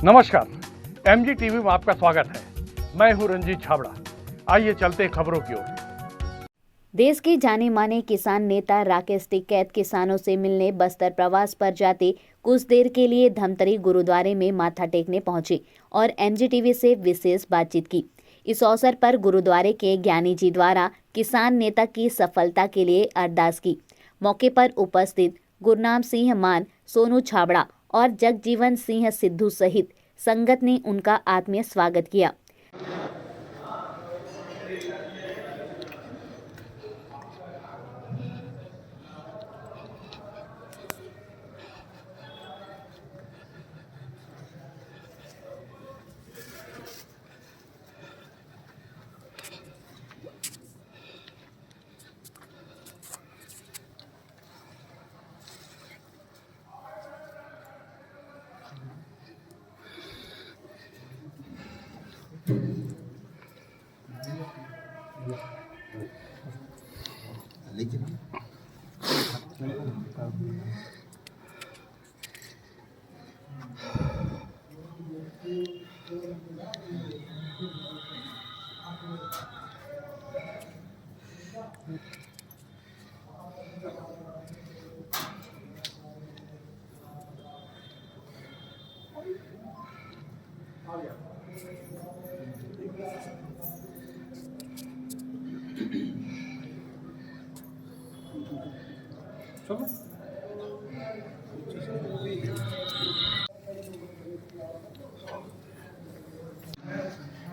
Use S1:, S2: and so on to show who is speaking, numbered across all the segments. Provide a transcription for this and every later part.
S1: नमस्कार, MG TV में आपका स्वागत है। मैं हूं रंजीत छाबड़ा। आइए चलते हैं खबरों की ओर।
S2: देश के जाने माने किसान नेता राकेश टिकैत किसानों से मिलने बस्तर प्रवास पर जाते कुछ देर के लिए धमतरी गुरुद्वारे में माथा टेकने पहुंचे और एमजी टीवी से विशेष बातचीत की। इस अवसर पर गुरुद्वारे के ज्ञानी जी द्वारा किसान नेता की सफलता के लिए अरदास की। मौके पर उपस्थित गुरनाम सिंह मान, सोनू छाबड़ा और जगजीवन सिंह सिद्धू सहित संगत ने उनका आत्मीय स्वागत किया।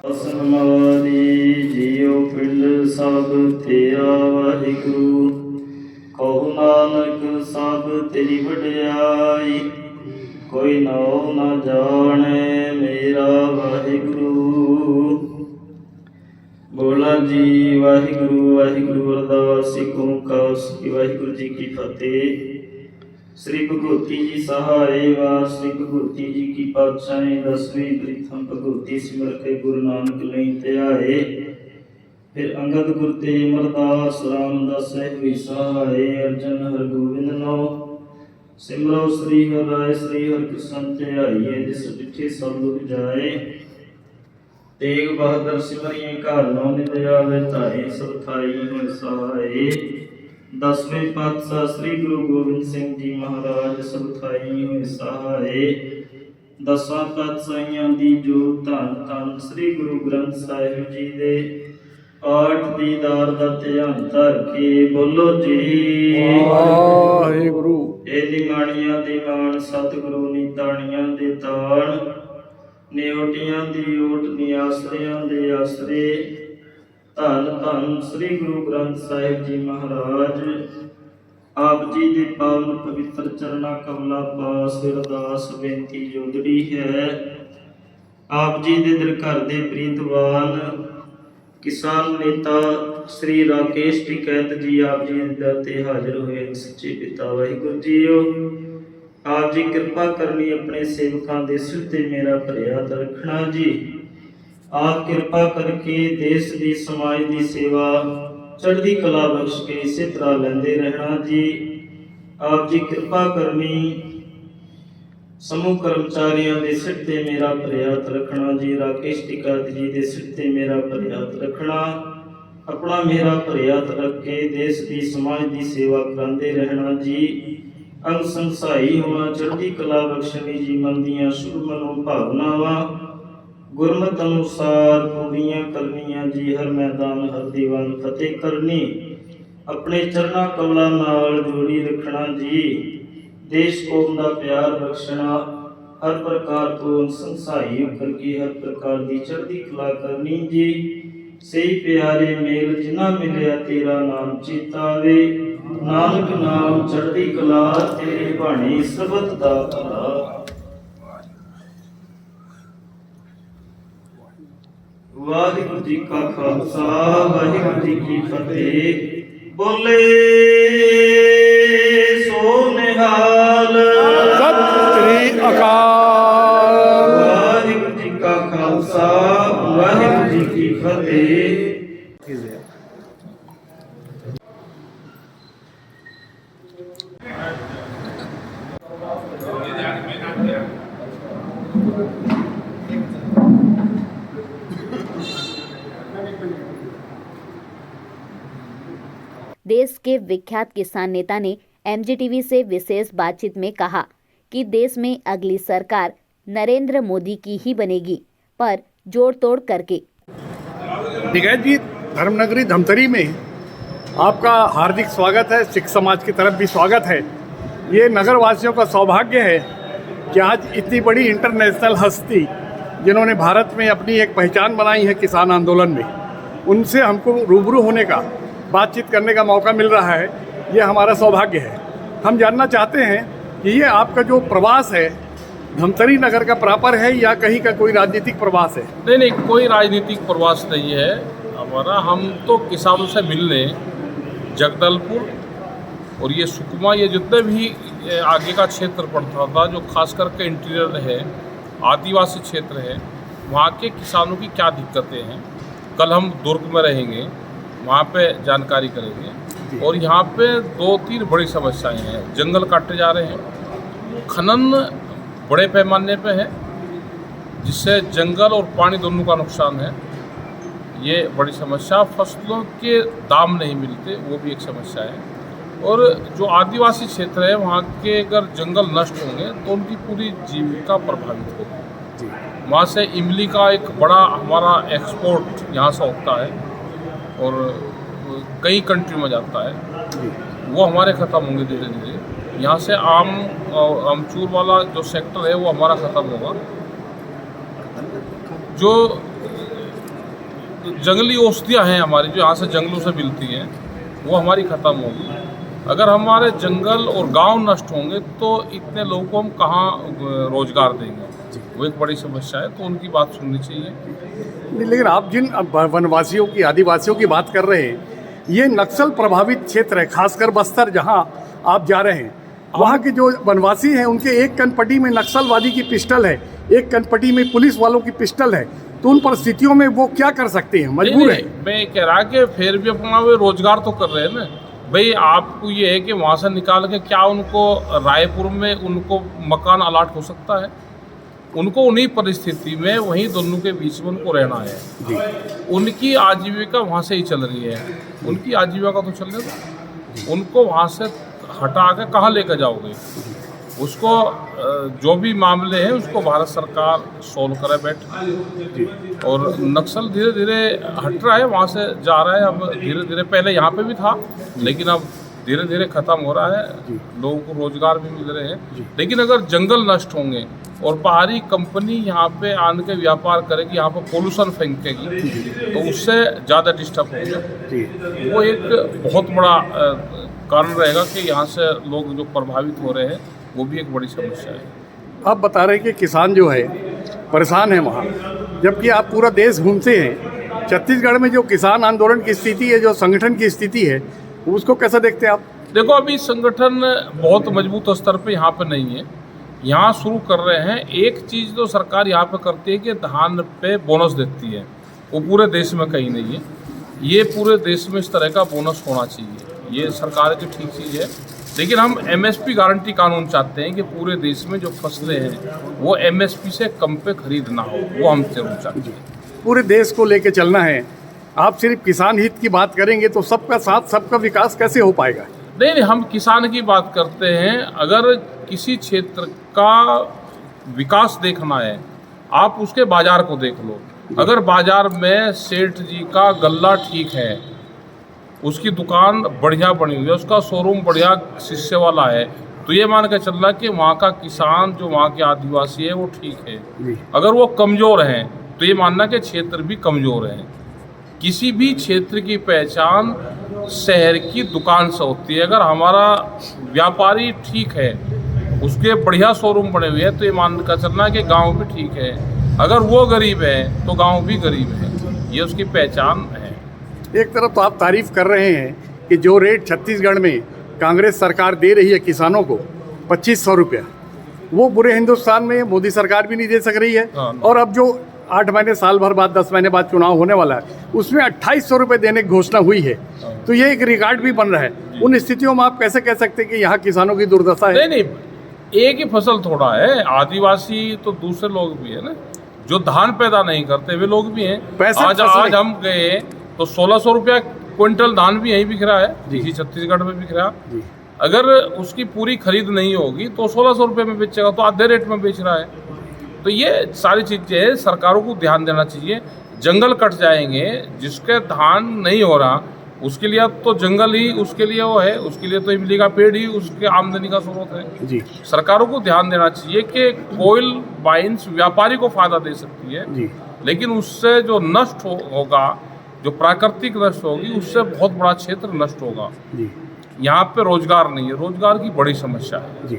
S3: असमारी जियो पिंड सब तेरा वाहिगुरु, कहो नानक सब तेरी वडियाई, कोई नाम न जाने मेरा वाहिगुरु। बोला जी वाहिगुरु वाहिगुरु अरदास सिख ओंकार सतਿ वाहिगुरु जी की फतेह। श्री भगवती जी सहाय वार श्री भगवती जी की पातशाही दसवीं प्रथम भगवती सिमर के गुरु नानक नहीं त्याए। फिर अंगद गुर ते अमरदास रामदास हुई सहाय। अर्जन हर गोविंद नो सिमरो श्री हर राय श्री हर कृष्ण त्याइए। जिस डिठे सब दुख जाए तेग बहादुर सिमरिए घर नौ निध आवे ताई सब थाई हुई सहाय। दसवें पातशाह श्री गुरु गोबिंद सिंह जी महाराज सब थाई हुई सहाय। दसां पातशाहियां दी जोत धन धन श्री गुरु ग्रंथ साहिब जी दे पाठ दीदार दा ध्यान धर के बोलो जी
S1: वाहिगुरु।
S3: ए निमाणियां दे मान सतगुरु नी ताणियां दे ताण, नेवटियां दी ओट नी आसरियां दे आसरे। धन धन श्री गुरु ग्रंथ साहिब जी महाराज आप जी दे पावन पवित्र चरना कमला पास अरदास बेनती जोदड़ी है। आप जी दे दर घर दे प्रीतवान किसान नेता श्री राकेश टिकैत जी आप जी दे दर ते हाजिर होए। सच्चे पिता वाहिगुरु जीओ आप जी कृपा करनी अपने सेवकां दे सिर ते मेरा भरिया हथ रखना जी। आप कृपा करके देश दी समाज दी सेवा चढ़दी कला बख्श के इसे तरह लेंदे रहना जी। आप जी कृपा करनी समूह कर्मचारियों दे सिर ते मेरा भरिया हथ रखना जी। राकेश टिकैत जी दे सिर ते मेरा भरिया हथ रखना। अपना मेरा भरिया हथ रख के देश दी समाज दी सेवा करांदे रहना जी। अंग संसाई होना चढ़दी कला बख्शनी जी। मन दियां शुभ मनो भावनावां गुरमत अनुसार पूरियां करनियां जी। हर मैदान हर दीवान फतेह करनी अपने चरना कमला नाल जोड़ी रखना जी। देश कौम दा प्यार बख्शना हर प्रकार तो संसाई होकर के हर प्रकार दी चढ़दी कला करनी जी। सही प्यारे मेल जिना मिलिया तेरा नाम चेतावे। नानक नाम चढ़दी कला तेरे बाणी सबत दा भला। वाहिगुरु जी का खालसा वाहिगुरु जी की फतेह। बोले सो निहाल
S1: सत श्री अकाल।
S3: वाहिगुरु जी का खालसा वाहिगुरु जी की फतेह।
S2: देश के विख्यात किसान नेता ने MGTV से विशेष बातचीत में कहा कि देश में अगली सरकार नरेंद्र मोदी की ही बनेगी, पर जोड़ तोड़ करके।
S4: निगहत जी, धर्मनगरी धमतरी में आपका हार्दिक स्वागत है। सिख समाज की तरफ भी स्वागत है। ये नगर वासियों का सौभाग्य है कि आज इतनी बड़ी इंटरनेशनल हस्ती जिन्होंने भारत में अपनी एक पहचान बनाई है किसान आंदोलन में, उनसे हमको रूबरू होने का, बातचीत करने का मौका मिल रहा है। ये हमारा सौभाग्य है। हम जानना चाहते हैं कि ये आपका जो प्रवास है धमतरी नगर का प्रॉपर है या कहीं का कोई राजनीतिक प्रवास है?
S5: नहीं, कोई राजनीतिक प्रवास नहीं है हमारा। हम तो किसानों से मिलने जगदलपुर और ये सुकमा, ये जितने भी आगे का क्षेत्र पड़ता था, जो खास करके इंटीरियर है, आदिवासी क्षेत्र है, वहाँ के किसानों की क्या दिक्कतें हैं, कल हम दुर्ग में रहेंगे, वहाँ पे जानकारी करेंगे। और यहाँ पे 2-3 बड़ी समस्याएं हैं। जंगल काटे जा रहे हैं, खनन बड़े पैमाने पे है, जिससे जंगल और पानी दोनों का नुकसान है, ये बड़ी समस्या। फसलों के दाम नहीं मिलते, वो भी एक समस्या है। और जो आदिवासी क्षेत्र है, वहाँ के अगर जंगल नष्ट होंगे तो उनकी पूरी जीविका प्रभावित होगी। वहाँ से इमली का एक बड़ा हमारा एक्सपोर्ट यहाँ से होता है और कई कंट्री में जाता है, वो हमारे ख़त्म होंगे धीरे धीरे। यहाँ से आमचूर वाला जो सेक्टर है वो हमारा ख़त्म होगा। जो जंगली औषधियाँ हैं हमारी, जो यहाँ से जंगलों से मिलती हैं, वो हमारी ख़त्म होगी। अगर हमारे जंगल और गांव नष्ट होंगे तो इतने लोगों को हम कहाँ रोजगार देंगे, वो एक बड़ी समस्या है। तो उनकी बात सुननी चाहिए।
S4: लेकिन आप जिन वनवासियों की, आदिवासियों की बात कर रहे हैं, ये नक्सल प्रभावित क्षेत्र है, खासकर बस्तर जहां आप जा रहे हैं। वहां के जो वनवासी हैं, उनके एक कनपट्टी में नक्सलवादी की पिस्टल है, एक कनपट्टी में पुलिस वालों की पिस्टल है। तो उन परिस्थितियों में वो क्या कर सकते हैं? मजबूर है।
S5: मैं कह रहा कि फिर भी अपना वे रोजगार तो कर रहे हैं ना भाई। आपको ये है कि वहाँ से निकाल के क्या उनको रायपुर में उनको मकान अलाट हो सकता है? उनको उन्हीं परिस्थिति में वहीं दोनों के बीच में उनको रहना है। उनकी आजीविका वहाँ से ही चल रही है, उनकी आजीविका तो चल रही है। उनको वहाँ से हटा के कहाँ लेकर जाओगे? उसको जो भी मामले हैं उसको भारत सरकार सोल्व करे बैठ। और नक्सल धीरे धीरे हट रहा है, वहाँ से जा रहा है। अब धीरे धीरे, पहले यहाँ पे भी था लेकिन अब धीरे धीरे ख़त्म हो रहा है। लोगों को रोजगार भी मिल रहे हैं। लेकिन अगर जंगल नष्ट होंगे और बाहरी कंपनी यहाँ पे आन के व्यापार करेगी, यहाँ पर पोल्यूशन फेंकेगी, तो उससे ज़्यादा डिस्टर्ब होगा। वो एक बहुत बड़ा कारण रहेगा कि यहाँ से लोग जो प्रभावित हो रहे हैं, वो भी एक बड़ी समस्या है।
S4: आप बता रहे हैं कि किसान जो है परेशान है वहाँ, जबकि आप पूरा देश घूमते हैं। छत्तीसगढ़ में जो किसान आंदोलन की स्थिति है, जो संगठन की स्थिति है, उसको कैसा देखते हैं आप?
S5: देखो, अभी संगठन बहुत मजबूत स्तर पे यहाँ पे नहीं है। यहाँ शुरू कर रहे हैं। एक चीज़ तो सरकार यहाँ पे करती है कि धान पे बोनस देती है, वो पूरे देश में कहीं नहीं है। ये पूरे देश में इस तरह का बोनस होना चाहिए, ये सरकार की ठीक चीज़ है। लेकिन हम MSP गारंटी कानून चाहते हैं कि पूरे देश में जो फसलें हैं वो MSP से कम पे खरीद ना हो, वो हम जरूर चाहते हैं।
S4: पूरे देश को लेके चलना है। आप सिर्फ किसान हित की बात करेंगे तो सबका साथ, सबका विकास कैसे हो पाएगा?
S5: नहीं, हम किसान की बात करते हैं। अगर किसी क्षेत्र का विकास देखना है, आप उसके बाजार को देख लो। अगर बाजार में सेठ जी का गल्ला ठीक है, उसकी दुकान बढ़िया बनी हुई है, उसका शोरूम बढ़िया शीशे वाला है, तो ये मान के चलना कि वहाँ का किसान, जो वहाँ के आदिवासी है, वो ठीक है। अगर वो कमज़ोर हैं तो ये मानना कि क्षेत्र भी कमज़ोर है। किसी भी क्षेत्र की पहचान शहर की दुकान से होती है। अगर हमारा व्यापारी ठीक है, उसके बढ़िया शोरूम बने हुए हैं, तो ये मान कर चलना कि गांव भी ठीक है। अगर वो गरीब है तो गांव भी गरीब है, ये उसकी पहचान है।
S4: एक तरफ तो आप तारीफ कर रहे हैं कि जो रेट छत्तीसगढ़ में कांग्रेस सरकार दे रही है किसानों को 2500 रुपया, वो पूरे हिंदुस्तान में मोदी सरकार भी नहीं दे सक रही है। और अब जो 8 महीने, साल भर बाद, 10 महीने बाद चुनाव होने वाला है, उसमें 2800 रुपये देने की घोषणा हुई है। तो ये एक रिकॉर्ड भी बन रहा है। उन स्थितियों में आप कैसे कह सकते हैं कि यहाँ किसानों की दुर्दशा है?
S5: नहीं, एक ही फसल थोड़ा है। आदिवासी तो दूसरे लोग भी है ना, जो धान पैदा नहीं करते, वे लोग भी हैं। आज हम गए तो 1600 रुपया क्विंटल धान भी यहीं बिक रहा है,
S4: जी।
S5: इसी छत्तीसगढ़ में बिक रहा।
S4: जी
S5: अगर उसकी पूरी खरीद नहीं होगी तो 1600 रुपये में बेचेगा, तो आधे रेट में बेच रहा है। तो ये सारी चीज़ें सरकारों को ध्यान देना चाहिए। जंगल कट जाएंगे, जिसके धान नहीं हो रहा उसके लिए तो जंगल ही उसके लिए वो है, उसके लिए तो इमली का पेड़ ही उसके आमदनी का स्रोत है।
S4: जी
S5: सरकारों को ध्यान देना चाहिए कि कोयल बाइंस व्यापारी को फायदा दे सकती है,
S4: जी
S5: लेकिन उससे जो नष्ट होगा, जो प्राकृतिक नष्ट होगी, उससे बहुत बड़ा क्षेत्र नष्ट होगा।
S4: जी
S5: यहाँ पे रोजगार नहीं है, रोजगार की बड़ी समस्या है।
S4: जी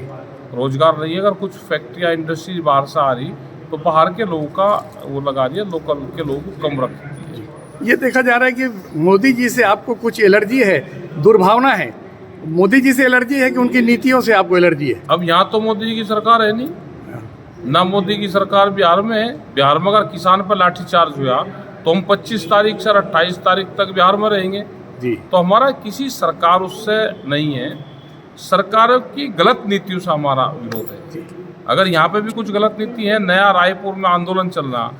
S5: रोजगार नहीं है, अगर कुछ फैक्ट्री या इंडस्ट्री बाहर से आ रही तो बाहर के लोगों का वो लगा रही है, लोकल के लोगों को कम रखती है।
S4: ये देखा जा रहा है कि मोदी जी से आपको कुछ एलर्जी है, दुर्भावना है। मोदी जी से एलर्जी है कि उनकी नीतियों से आपको एलर्जी है?
S5: अब यहाँ तो मोदी जी की सरकार है नहीं, ना मोदी की सरकार बिहार में है। बिहार में अगर किसान पर लाठीचार्ज हुआ तो हम 25 तारीख से 28 तारीख तक बिहार में रहेंगे।
S4: जी
S5: तो हमारा किसी सरकार उससे नहीं है, सरकारों की गलत नीतियों से हमारा विरोध है। अगर यहाँ पे भी कुछ गलत नीति है, नया रायपुर में आंदोलन चल रहा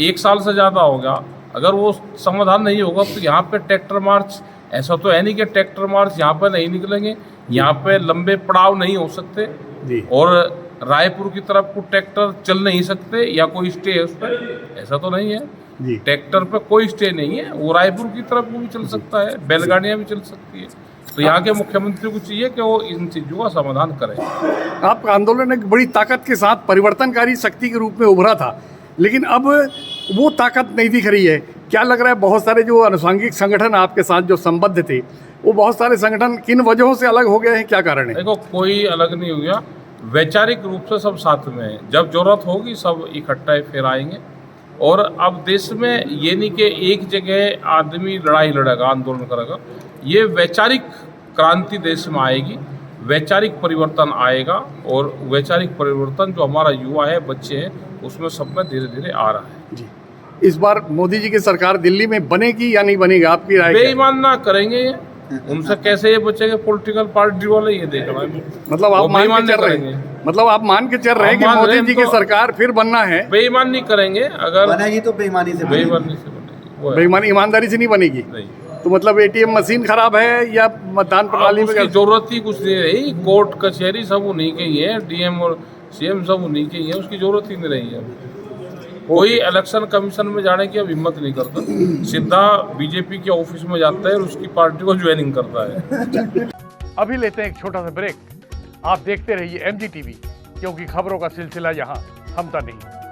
S5: 1 साल से ज़्यादा हो गया, अगर वो समाधान नहीं होगा तो यहाँ पे ट्रैक्टर मार्च, ऐसा तो है नहीं कि ट्रैक्टर मार्च यहाँ पे नहीं निकलेंगे, यहाँ पे लंबे पड़ाव नहीं हो सकते
S4: जी
S5: और रायपुर की तरफ को ट्रैक्टर चल नहीं सकते या कोई स्टे है उस पर, ऐसा तो नहीं है।
S4: जी
S5: ट्रैक्टर पे कोई स्टे नहीं है, वो रायपुर की तरफ को भी चल सकता है, बैलगाड़ियाँ भी चल सकती है। तो यहाँ के मुख्यमंत्री को चाहिए कि वो इन चीज़ों का समाधान करें।
S4: आपका आंदोलन एक बड़ी ताकत के साथ परिवर्तनकारी शक्ति के रूप में उभरा था, लेकिन अब वो ताकत नहीं दिख रही है। क्या लग रहा है, बहुत सारे जो अनुषंगिक संगठन आपके साथ जो संबद्ध थे, वो बहुत सारे संगठन किन वजहों से अलग हो गए हैं, क्या कारण है?
S5: देखो, कोई अलग नहीं हो गया, वैचारिक रूप से सब साथ में है। जब जरूरत होगी सब इकट्ठा फिर आएंगे। और अब देश में ये नहीं कि एक जगह आदमी लड़ाई लड़ेगा, आंदोलन करेगा। ये वैचारिक क्रांति देश में आएगी, वैचारिक परिवर्तन आएगा, और वैचारिक परिवर्तन जो हमारा युवा है, बच्चे हैं, उसमें सब में धीरे धीरे आ रहा है।
S4: जी इस बार मोदी जी की सरकार दिल्ली में बनेगी या नहीं बनेगी, आपकी राय क्या है?
S5: बेईमान ना करेंगे ये, उनसे कैसे ये बचेंगे पॉलिटिकल पार्टी वाले, ये देख रहा है।
S4: मतलब आप मान के चल रहे हैं, मतलब आप मान के चल रहे हैं कि
S5: मान रहे
S4: मोदी
S5: हैं
S4: जी की
S5: तो-
S4: सरकार फिर बनना है?
S5: बेईमान नहीं करेंगे, अगर
S6: बनेगी तो बेईमानी से बनेगी।
S5: बेईमानी से बनेगी वो है।
S4: बेईमानी ईमानदारी से नहीं बनेगी।
S5: नहीं,
S4: तो मतलब एटीएम मशीन खराब है या मतदान प्रणाली
S5: अब उसकी
S4: में?
S5: जरूरत ही कुछ नहीं रही। कोर्ट कचहरी सब उन्हीं के ही है, डीएम और सीएम सब उन्हीं के ही है, उसकी जरूरत ही नहीं रही है। कोई इलेक्शन कमीशन में जाने की अब हिम्मत नहीं करता, सीधा बीजेपी के ऑफिस में जाता है और उसकी पार्टी को ज्वाइनिंग करता है।
S1: अभी लेते हैं एक छोटा सा ब्रेक। आप देखते रहिए MG TV, क्योंकि खबरों का सिलसिला यहाँ थमता नहीं।